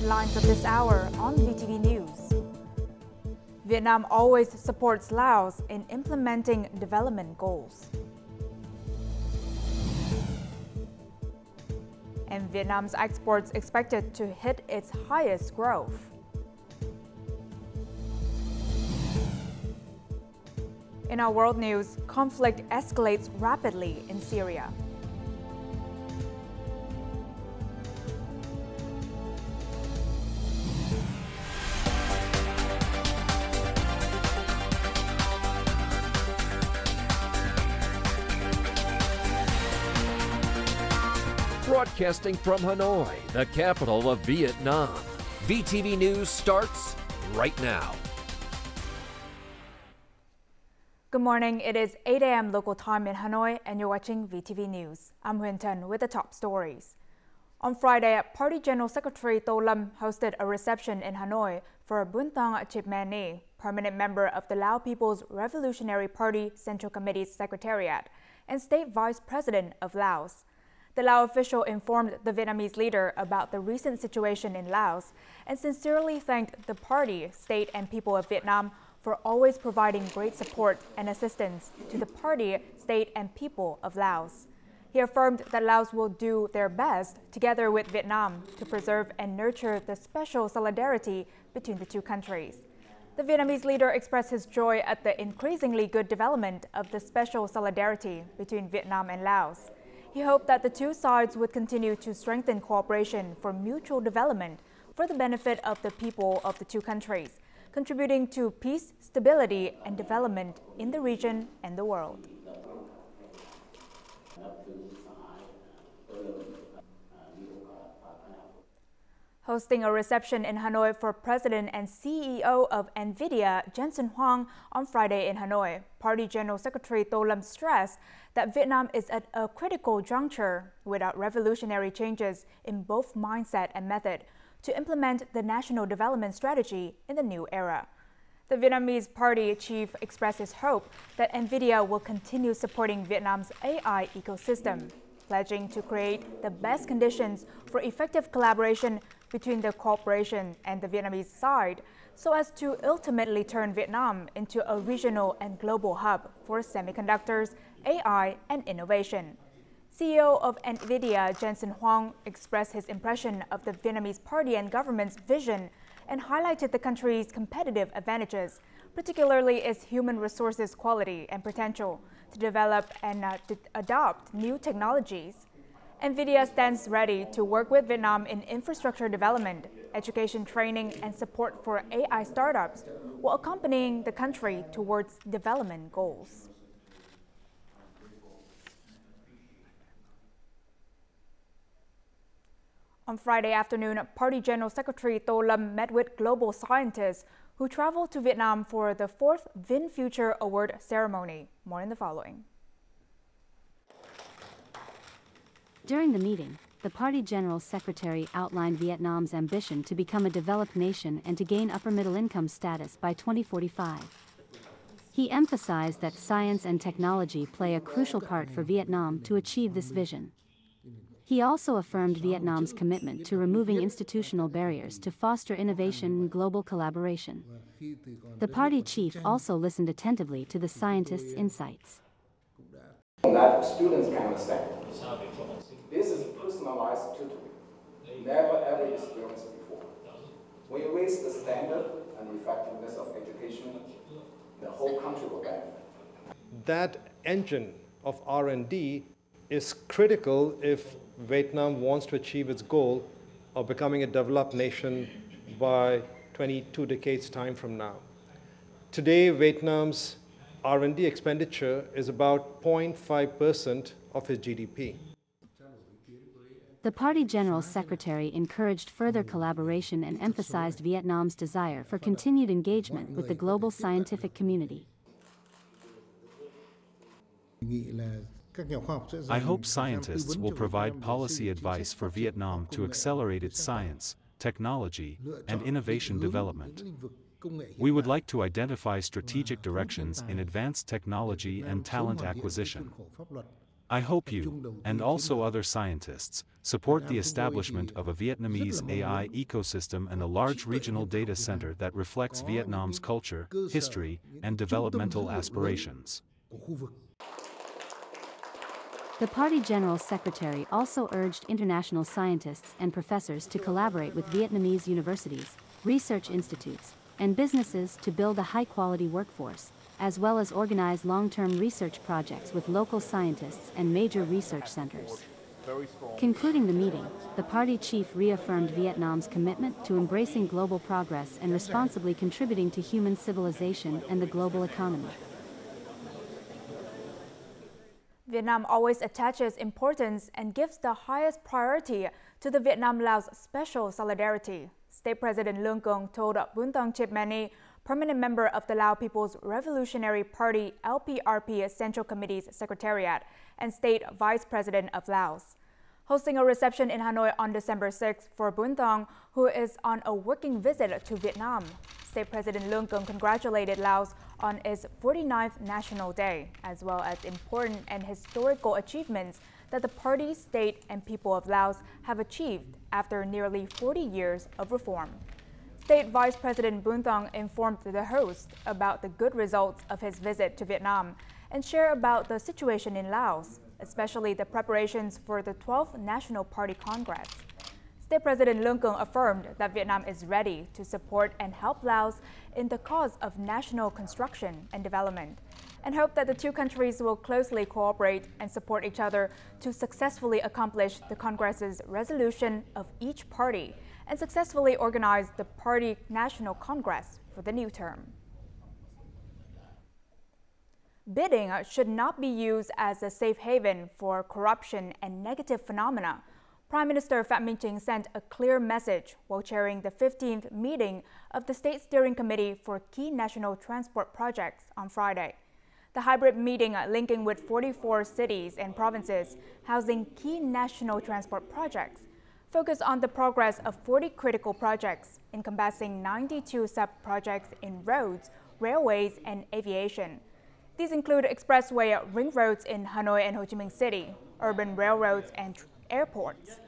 headlines of this hour on VTV News. Vietnam always supports Laos in implementing development goals. And Vietnam's exports expected to hit its highest growth. In our world news, conflict escalates rapidly in Syria. Broadcasting from Hanoi, the capital of Vietnam. VTV News starts right now. Good morning. It is 8 a.m. local time in Hanoi, and you're watching VTV News. I'm Huyen Tan with the top stories. On Friday, Party General Secretary Tô Lâm hosted a reception in Hanoi for Bun Thong Chip Mani, permanent member of the Lao People's Revolutionary Party Central Committee's Secretariat and State Vice President of Laos. The Lao official informed the Vietnamese leader about the recent situation in Laos and sincerely thanked the party, state, and people of Vietnam for always providing great support and assistance to the party, state, and people of Laos. He affirmed that Laos will do their best, together with Vietnam, to preserve and nurture the special solidarity between the two countries. The Vietnamese leader expressed his joy at the increasingly good development of the special solidarity between Vietnam and Laos. He hoped that the two sides would continue to strengthen cooperation for mutual development for the benefit of the people of the two countries, contributing to peace, stability, and development in the region and the world. Hosting a reception in Hanoi for President and CEO of NVIDIA, Jensen Huang, on Friday in Hanoi, Party General Secretary Tô Lâm stressed that Vietnam is at a critical juncture without revolutionary changes in both mindset and method to implement the national development strategy in the new era. The Vietnamese party chief expressed his hope that NVIDIA will continue supporting Vietnam's AI ecosystem, pledging to create the best conditions for effective collaboration between the corporation and the Vietnamese side so as to ultimately turn Vietnam into a regional and global hub for semiconductors, AI, and innovation. CEO of NVIDIA, Jensen Huang, expressed his impression of the Vietnamese party and government's vision and highlighted the country's competitive advantages, particularly its human resources quality and potential to develop and to adopt new technologies. NVIDIA stands ready to work with Vietnam in infrastructure development, education training, and support for AI startups, while accompanying the country towards development goals. On Friday afternoon, Party General Secretary Tô Lâm met with global scientists who traveled to Vietnam for the 4th VinFuture Award ceremony. More in the following. During the meeting, the Party General Secretary outlined Vietnam's ambition to become a developed nation and to gain upper-middle income status by 2045. He emphasized that science and technology play a crucial part for Vietnam to achieve this vision. He also affirmed Vietnam's commitment to removing institutional barriers to foster innovation and global collaboration. The party chief also listened attentively to the scientists' insights. That students can understand. This is personalized tutoring, never ever experienced before. When you raise the standard and effectiveness of education, the whole country will benefit. That engine of R&D is critical if Vietnam wants to achieve its goal of becoming a developed nation by 22 decades time from now. Today, Vietnam's R&D expenditure is about 0.5% of its GDP. The Party General Secretary encouraged further collaboration and emphasized Vietnam's desire for continued engagement with the global scientific community. I hope scientists will provide policy advice for Vietnam to accelerate its science, technology, and innovation development. We would like to identify strategic directions in advanced technology and talent acquisition. I hope you, and also other scientists, support the establishment of a Vietnamese AI ecosystem and a large regional data center that reflects Vietnam's culture, history, and developmental aspirations. The Party General Secretary also urged international scientists and professors to collaborate with Vietnamese universities, research institutes, and businesses to build a high-quality workforce, as well as organize long-term research projects with local scientists and major research centers. Concluding the meeting, the party chief reaffirmed Vietnam's commitment to embracing global progress and responsibly contributing to human civilization and the global economy. Vietnam always attaches importance and gives the highest priority to the Vietnam-Laos special solidarity, State President Luong Công told Bun Thong Chip Mani, permanent member of the Lao People's Revolutionary Party LPRP Central Committee's Secretariat and State Vice President of Laos. Hosting a reception in Hanoi on December 6 for Bun Thong, who is on a working visit to Vietnam, State President Luong Công congratulated Laos on its 49th National Day, as well as important and historical achievements that the party, state, and people of Laos have achieved after nearly 40 years of reform. State Vice President Bun Thong informed the host about the good results of his visit to Vietnam and shared about the situation in Laos, especially the preparations for the 12th National Party Congress. State President Luong Công affirmed that Vietnam is ready to support and help Laos in the cause of national construction and development, and hoped that the two countries will closely cooperate and support each other to successfully accomplish the Congress's resolution of each party and successfully organize the Party National Congress for the new term. Bidding should not be used as a safe haven for corruption and negative phenomena. Prime Minister Phạm Minh Chính sent a clear message while chairing the 15th meeting of the State Steering Committee for Key National Transport Projects on Friday. The hybrid meeting linking with 44 cities and provinces housing key national transport projects focused on the progress of 40 critical projects encompassing 92 sub-projects in roads, railways, and aviation. These include expressway ring roads in Hanoi and Ho Chi Minh City, urban railroads, and airports.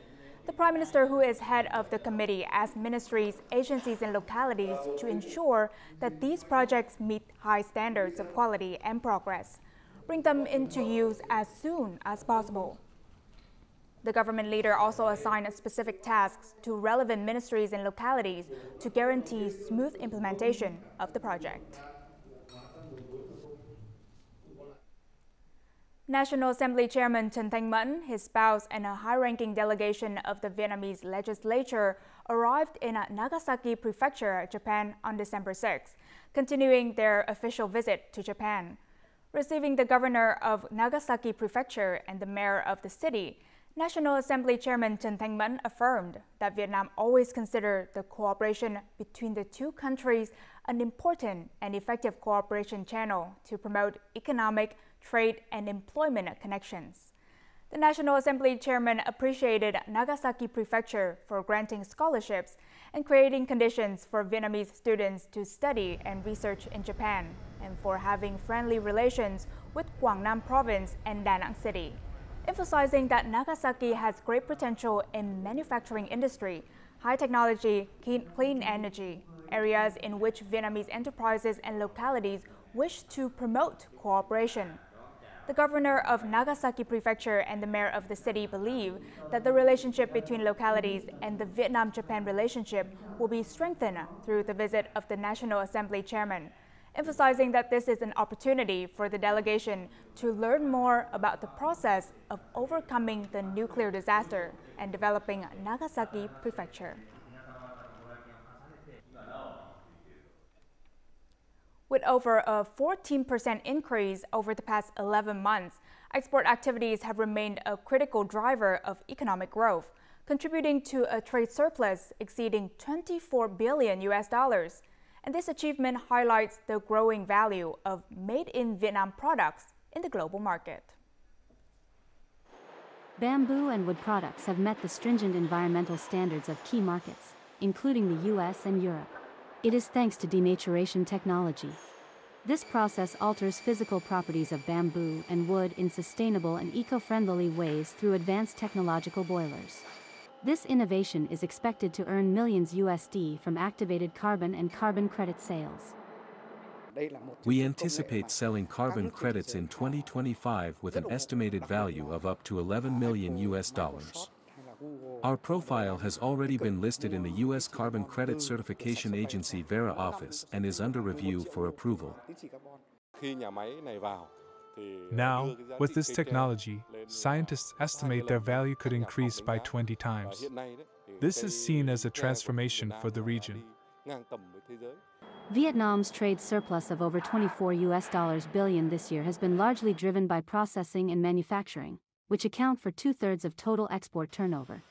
The Prime Minister, who is head of the committee, asked ministries, agencies, and localities to ensure that these projects meet high standards of quality and progress, bring them into use as soon as possible. The government leader also assigned specific tasks to relevant ministries and localities to guarantee smooth implementation of the project. National Assembly Chairman Trần Thanh Mẫn, his spouse, and a high-ranking delegation of the Vietnamese legislature arrived in Nagasaki Prefecture, Japan on December 6, continuing their official visit to Japan. Receiving the governor of Nagasaki Prefecture and the mayor of the city, National Assembly Chairman Trần Thanh Mẫn affirmed that Vietnam always considered the cooperation between the two countries an important and effective cooperation channel to promote economic, trade, and employment connections. The National Assembly Chairman appreciated Nagasaki Prefecture for granting scholarships and creating conditions for Vietnamese students to study and research in Japan, and for having friendly relations with Quảng Nam Province and Da Nang City, emphasizing that Nagasaki has great potential in manufacturing industry, high technology, clean energy, areas in which Vietnamese enterprises and localities wish to promote cooperation. The governor of Nagasaki Prefecture and the mayor of the city believe that the relationship between localities and the Vietnam-Japan relationship will be strengthened through the visit of the National Assembly Chairman, emphasizing that this is an opportunity for the delegation to learn more about the process of overcoming the nuclear disaster and developing Nagasaki Prefecture. With over a 14% increase over the past 11 months, export activities have remained a critical driver of economic growth, contributing to a trade surplus exceeding $24 billion. And this achievement highlights the growing value of made-in-Vietnam products in the global market. Bamboo and wood products have met the stringent environmental standards of key markets, including the US and Europe. It is thanks to denaturation technology. This process alters physical properties of bamboo and wood in sustainable and eco-friendly ways through advanced technological boilers. This innovation is expected to earn millions USD from activated carbon and carbon credit sales. We anticipate selling carbon credits in 2025 with an estimated value of up to $11 million US. Our profile has already been listed in the U.S. Carbon Credit Certification Agency VERA office and is under review for approval. Now, with this technology, scientists estimate their value could increase by 20 times. This is seen as a transformation for the region. Vietnam's trade surplus of over $24 billion this year has been largely driven by processing and manufacturing, which account for 2/3 of total export turnover.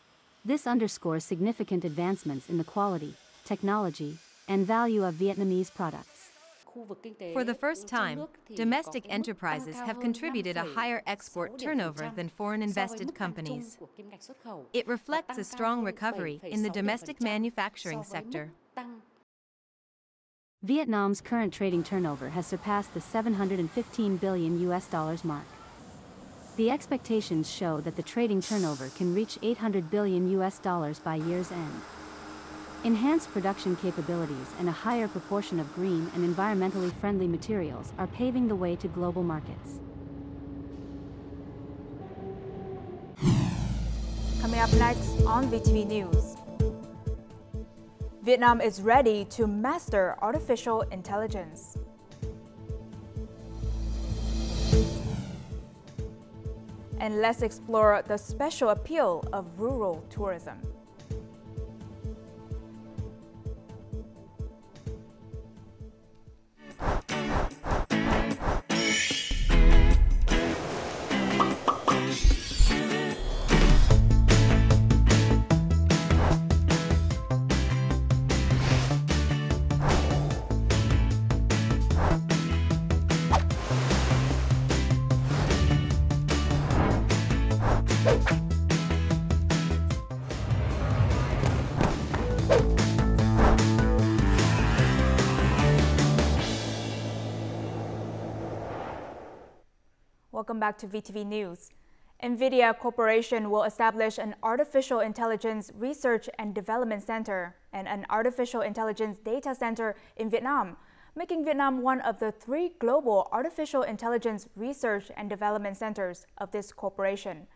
This underscores significant advancements in the quality, technology, and value of Vietnamese products. For the first time, domestic enterprises have contributed a higher export turnover than foreign invested companies. It reflects a strong recovery in the domestic manufacturing sector. Vietnam's current trading turnover has surpassed the $715 billion mark. The expectations show that the trading turnover can reach $800 billion by year's end. Enhanced production capabilities and a higher proportion of green and environmentally friendly materials are paving the way to global markets. Coming up next on VTV News. Vietnam is ready to master artificial intelligence. And let's explore the special appeal of rural tourism. Welcome back to VTV News. NVIDIA Corporation will establish an Artificial Intelligence Research and Development Center and an Artificial Intelligence Data Center in Vietnam, making Vietnam one of the 3 global artificial intelligence research and development centers of this corporation.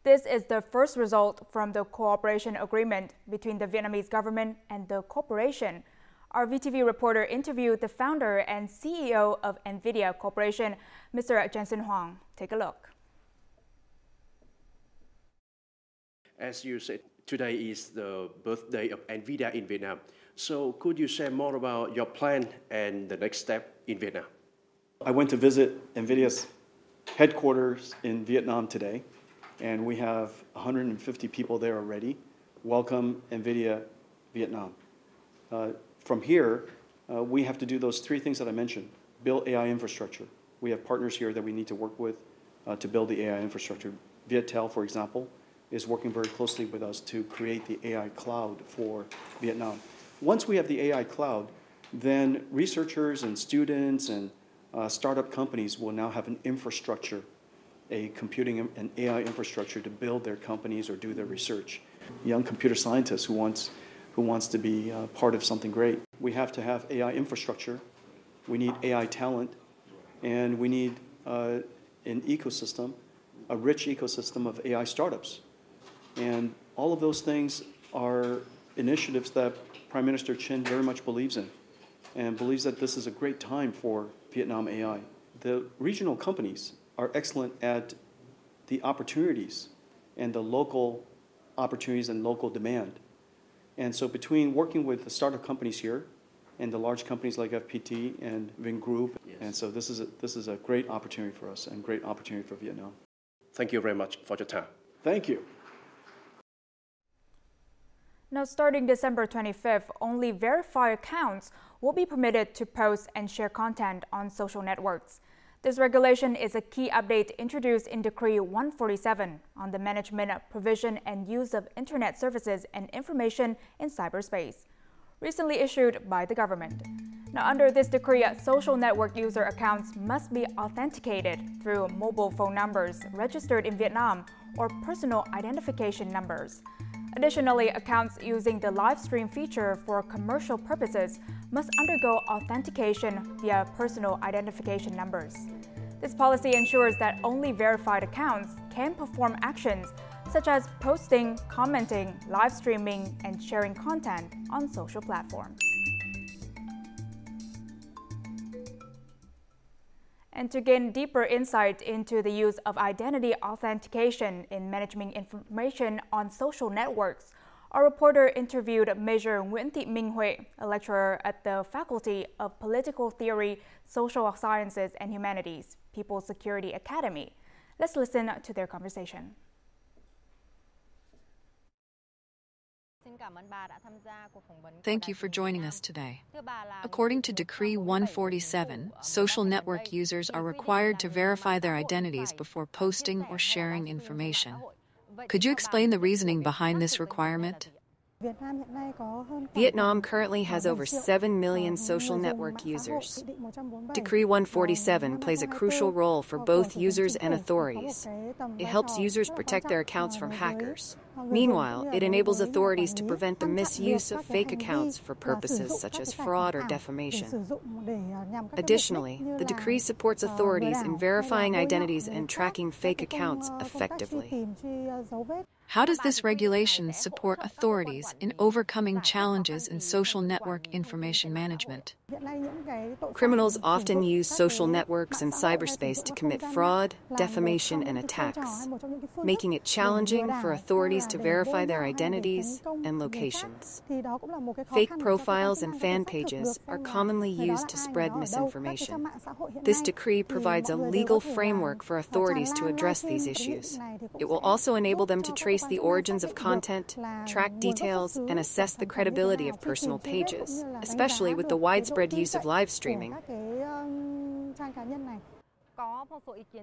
This is the first result from the cooperation agreement between the Vietnamese government and the corporation. Our VTV reporter interviewed the founder and CEO of NVIDIA Corporation, Mr. Jensen Huang. Take a look. As you said, today is the birthday of NVIDIA in Vietnam. So could you share more about your plan and the next step in Vietnam? I went to visit NVIDIA's headquarters in Vietnam today, and we have 150 people there already. Welcome, NVIDIA Vietnam. From here, we have to do those 3 things that I mentioned. Build AI infrastructure. We have partners here that we need to work with to build the AI infrastructure. Viettel, for example, is working very closely with us to create the AI cloud for Vietnam. Once we have the AI cloud, then researchers and students and startup companies will now have an infrastructure, a computing and AI infrastructure to build their companies or do their research. Young computer scientists who wants to be part of something great. We have to have AI infrastructure, we need AI talent, and we need an ecosystem, a rich ecosystem of AI startups. And all of those things are initiatives that Prime Minister Chin very much believes in, and believes that this is a great time for Vietnam AI. The regional companies are excellent at the opportunities and the local opportunities and local demand. And so between working with the startup companies here and the large companies like FPT and Vingroup, yes. And so this is a great opportunity for us and great opportunity for Vietnam. Thank you very much for your time. Thank you. Now, starting December 25th, only verified accounts will be permitted to post and share content on social networks. This regulation is a key update introduced in Decree 147 on the management, provision, and use of Internet services and information in cyberspace. recently issued by the government. Now, under this decree, social network user accounts must be authenticated through mobile phone numbers registered in Vietnam or personal identification numbers. Additionally, accounts using the live stream feature for commercial purposes must undergo authentication via personal identification numbers. This policy ensures that only verified accounts can perform actions such as posting, commenting, live streaming, and sharing content on social platforms. And to gain deeper insight into the use of identity authentication in managing information on social networks, our reporter interviewed Major Nguyễn Thị Minh Huệ, a lecturer at the Faculty of Political Theory, Social Sciences and Humanities, People's Security Academy. Let's listen to their conversation. Thank you for joining us today. According to Decree 147, social network users are required to verify their identities before posting or sharing information. Could you explain the reasoning behind this requirement? Vietnam currently has over 7 million social network users. Decree 147 plays a crucial role for both users and authorities. It helps users protect their accounts from hackers. Meanwhile, it enables authorities to prevent the misuse of fake accounts for purposes such as fraud or defamation. Additionally, the decree supports authorities in verifying identities and tracking fake accounts effectively. How does this regulation support authorities in overcoming challenges in social network information management? Criminals often use social networks and cyberspace to commit fraud, defamation, and attacks, making it challenging for authorities to verify their identities and locations. Fake profiles and fan pages are commonly used to spread misinformation. This decree provides a legal framework for authorities to address these issues. It will also enable them to trace the origins of content, track details, and assess the credibility of personal pages, especially with the widespread use of live streaming.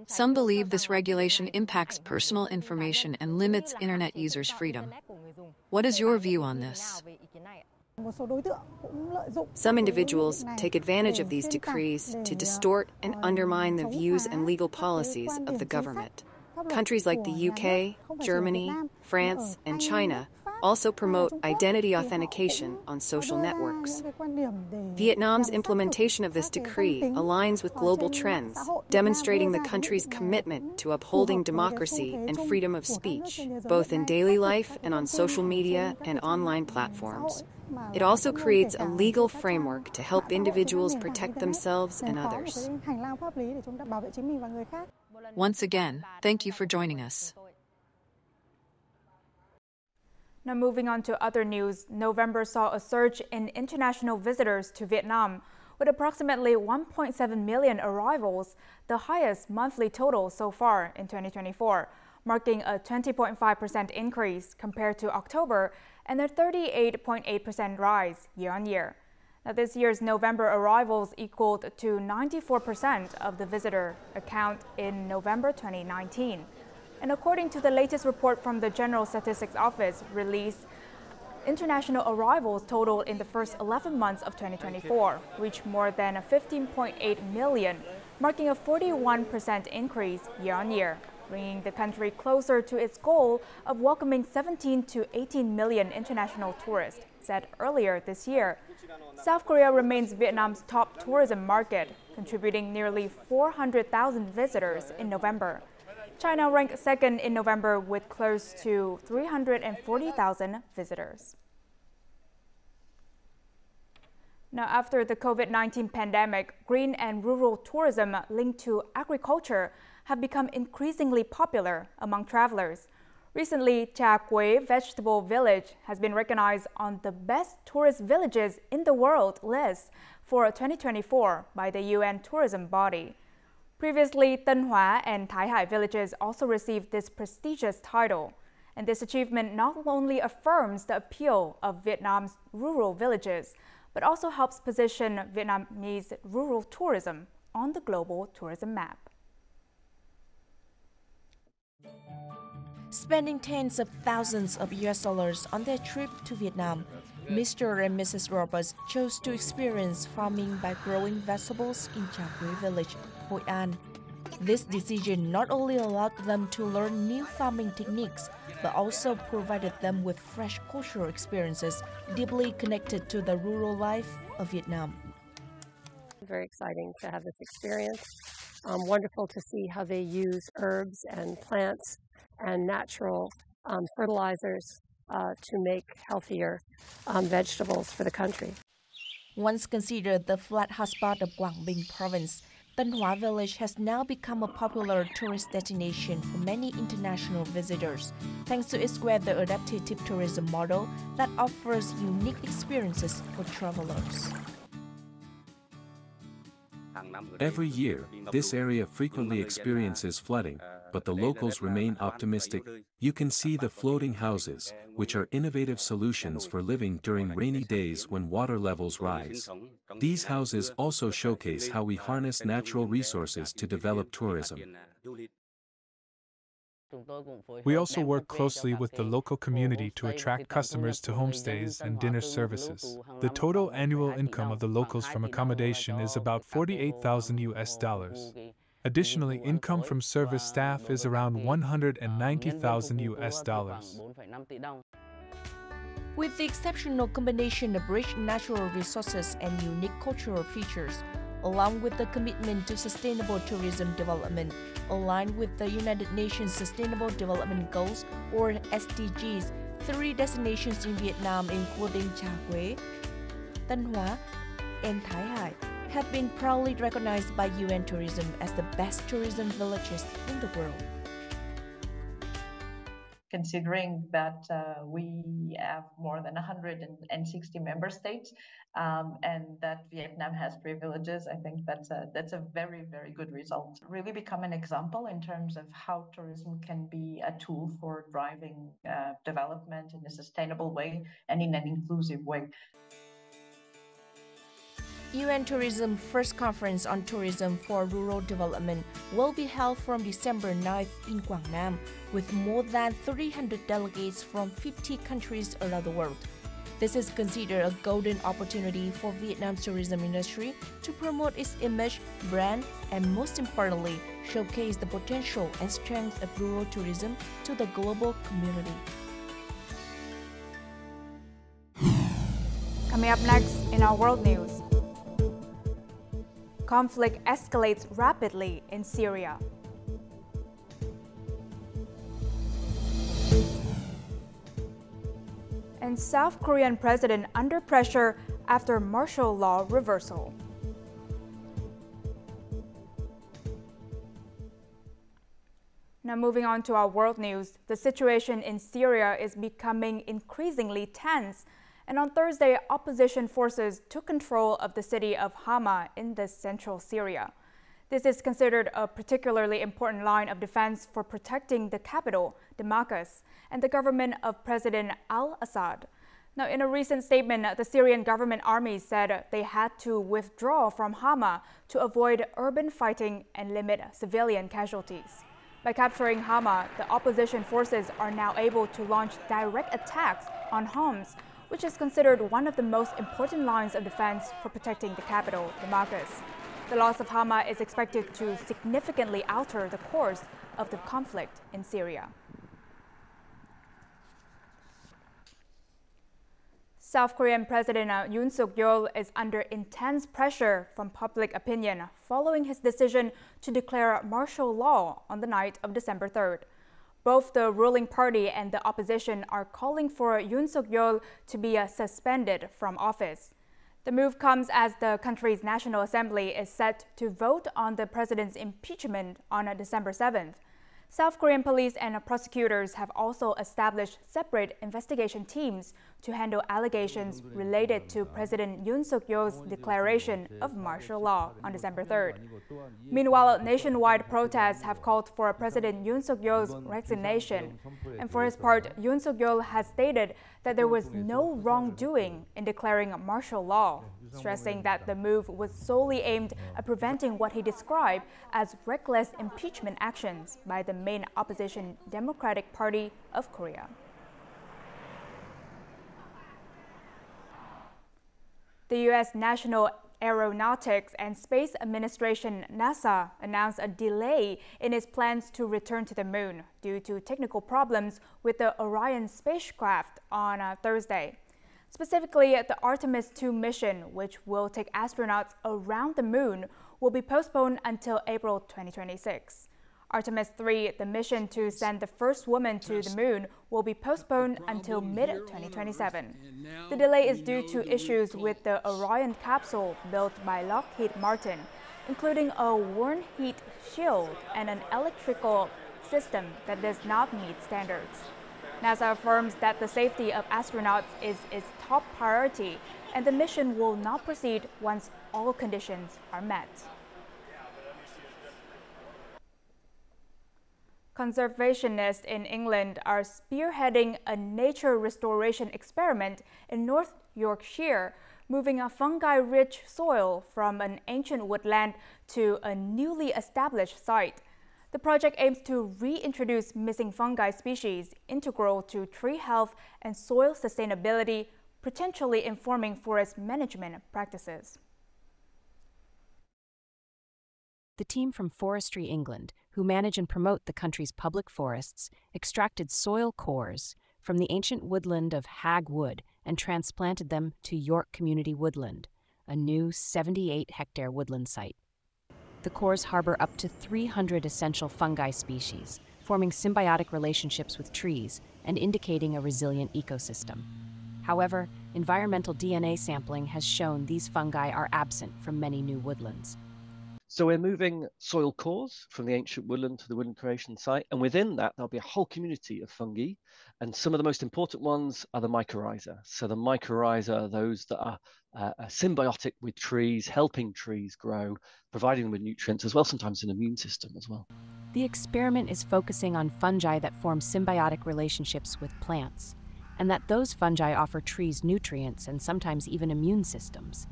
Some believe this regulation impacts personal information and limits Internet users' freedom. What is your view on this? Some individuals take advantage of these decrees to distort and undermine the views and legal policies of the government. Countries like the UK, Germany, France, and China also promote identity authentication on social networks. Vietnam's implementation of this decree aligns with global trends, demonstrating the country's commitment to upholding democracy and freedom of speech, both in daily life and on social media and online platforms. It also creates a legal framework to help individuals protect themselves and others. Once again, thank you for joining us. Now moving on to other news, November saw a surge in international visitors to Vietnam, with approximately 1.7 million arrivals, the highest monthly total so far in 2024, marking a 20.5% increase compared to October and a 38.8% rise year-on-year. Now, this year's November arrivals equaled to 94% of the visitor account in November 2019. And according to the latest report from the General Statistics Office released, international arrivals total in the first 11 months of 2024 reached more than 15.8 million, marking a 41% increase year-on-year, bringing the country closer to its goal of welcoming 17 to 18 million international tourists, said earlier this year. South Korea remains Vietnam's top tourism market, contributing nearly 400,000 visitors in November. China ranked second in November with close to 340,000 visitors. Now, after the COVID-19 pandemic, green and rural tourism linked to agriculture have become increasingly popular among travelers. Recently, Cha Quế Vegetable Village has been recognized on the best tourist villages in the world list for 2024 by the UN tourism body. Previously, Tân Hóa and Thái Hải villages also received this prestigious title. And this achievement not only affirms the appeal of Vietnam's rural villages, but also helps position Vietnamese rural tourism on the global tourism map. spending tens of thousands of US dollars on their trip to Vietnam. Mr. and Mrs. Roberts chose to experience farming by growing vegetables in Cha Quế village, Hội An. This decision not only allowed them to learn new farming techniques, but also provided them with fresh cultural experiences deeply connected to the rural life of Vietnam. Very exciting to have this experience. Wonderful to see how they use herbs and plants and natural fertilizers to make healthier vegetables for the country. Once considered the flat hotspot of Quảng Bình province, Tân Hóa village has now become a popular tourist destination for many international visitors, thanks to its weather adaptive tourism model that offers unique experiences for travelers. Every year, this area frequently experiences flooding, but the locals remain optimistic. You can see the floating houses, which are innovative solutions for living during rainy days when water levels rise. These houses also showcase how we harness natural resources to develop tourism. We also work closely with the local community to attract customers to homestays and dinner services. The total annual income of the locals from accommodation is about $48,000. Additionally, income from service staff is around $190,000. With the exceptional combination of rich natural resources and unique cultural features, along with the commitment to sustainable tourism development, aligned with the United Nations Sustainable Development Goals, or SDGs, 3 destinations in Vietnam, including Cha Quế, Tân Hóa, and Thái Hải, have been proudly recognized by UN Tourism as the best tourism villages in the world. Considering that we have more than 160 member states and that Vietnam has privileges, I think that's a very, very good result. Really become an example in terms of how tourism can be a tool for driving development in a sustainable way and in an inclusive way. UN Tourism First Conference on Tourism for Rural Development will be held from December 9th in Quảng Nam, with more than 300 delegates from 50 countries around the world. This is considered a golden opportunity for Vietnam's tourism industry to promote its image, brand, and most importantly, showcase the potential and strength of rural tourism to the global community. Coming up next in our world news. Conflict escalates rapidly in Syria. And South Korean president under pressure after martial law reversal. Now moving on to our world news, the situation in Syria is becoming increasingly tense. And on Thursday, opposition forces took control of the city of Hama in the central Syria. This is considered a particularly important line of defense for protecting the capital, Damascus, and the government of President al-Assad. Now, in a recent statement, the Syrian government army said they had to withdraw from Hama to avoid urban fighting and limit civilian casualties. By capturing Hama, the opposition forces are now able to launch direct attacks on homes, which is considered one of the most important lines of defense for protecting the capital, Damascus. The loss of Hama is expected to significantly alter the course of the conflict in Syria. South Korean President Yoon Suk-yeol is under intense pressure from public opinion following his decision to declare martial law on the night of December 3rd. Both the ruling party and the opposition are calling for Yoon Suk-yeol to be suspended from office. The move comes as the country's National Assembly is set to vote on the president's impeachment on December 7th. South Korean police and prosecutors have also established separate investigation teams to handle allegations related to President Yoon Suk-yeol's declaration of martial law on December 3rd. Meanwhile, nationwide protests have called for President Yoon Suk-yeol's resignation. And for his part, Yoon Suk-yeol has stated that there was no wrongdoing in declaring martial law. stressing that the move was solely aimed at preventing what he described as reckless impeachment actions by the main opposition Democratic Party of Korea. The U.S. National Aeronautics and Space Administration, NASA, announced a delay in its plans to return to the moon due to technical problems with the Orion spacecraft on Thursday. Specifically, the Artemis II mission, which will take astronauts around the moon, will be postponed until April 2026. Artemis III, the mission to send the first woman to the moon, will be postponed until mid-2027. The delay is due to issues with the Orion capsule built by Lockheed Martin, including a worn heat shield and an electrical system that does not meet standards. NASA affirms that the safety of astronauts is its top priority, and the mission will not proceed once all conditions are met. Conservationists in England are spearheading a nature restoration experiment in North Yorkshire, moving a fungi-rich soil from an ancient woodland to a newly established site. The project aims to reintroduce missing fungi species integral to tree health and soil sustainability, potentially informing forest management practices. The team from Forestry England, who manage and promote the country's public forests, extracted soil cores from the ancient woodland of Hag Wood and transplanted them to York Community Woodland, a new 78-hectare woodland site. The cores harbor up to 300 essential fungi species, forming symbiotic relationships with trees and indicating a resilient ecosystem. However, environmental DNA sampling has shown these fungi are absent from many new woodlands. So we're moving soil cores from the ancient woodland to the woodland creation site, and within that there'll be a whole community of fungi, and some of the most important ones are the mycorrhiza. So the mycorrhiza are those that are symbiotic with trees, helping trees grow, providing them with nutrients, as well sometimes an immune system as well. The experiment is focusing on fungi that form symbiotic relationships with plants, and that those fungi offer trees nutrients and sometimes even immune systems.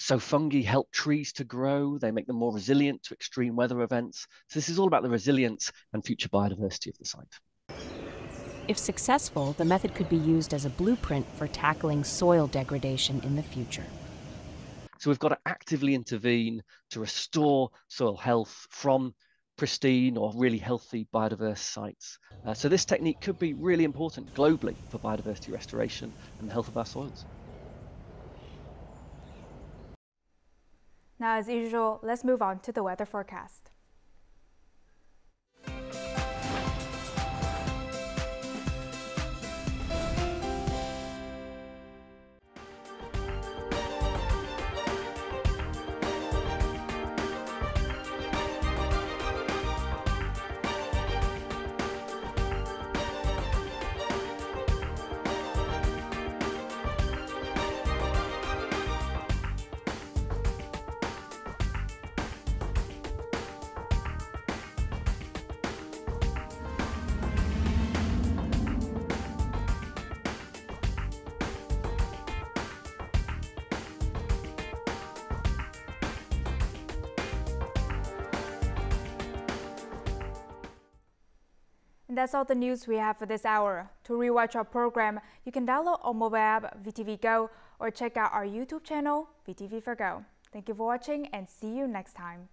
So fungi help trees to grow, they make them more resilient to extreme weather events. So this is all about the resilience and future biodiversity of the site. If successful, the method could be used as a blueprint for tackling soil degradation in the future. So we've got to actively intervene to restore soil health from pristine or really healthy biodiverse sites. So this technique could be really important globally for biodiversity restoration and the health of our soils. Now, as usual, let's move on to the weather forecast. And that's all the news we have for this hour. To rewatch our program, you can download our mobile app VTVgo or check out our YouTube channel VTV4Go. Thank you for watching and see you next time.